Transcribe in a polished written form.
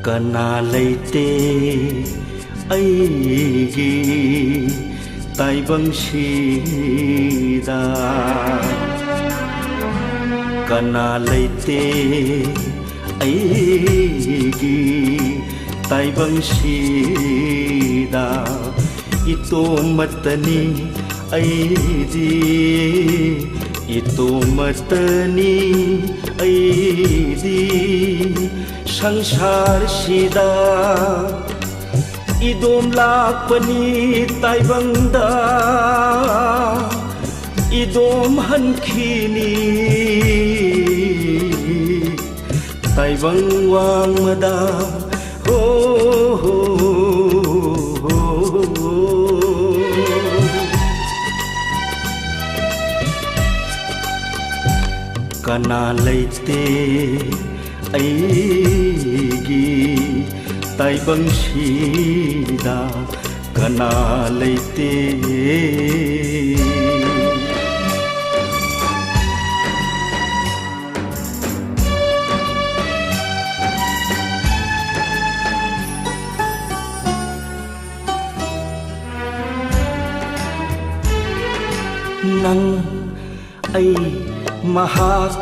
Kana leite aigi taibang sida Kana leite aigi taibang sida Ito matani aidi Ito matani aidi Sangsar sida Idom lakpani taibangda Idom hankini Taibang wang mada Kana leite aigi taibang sida kana leite Nang ay mahak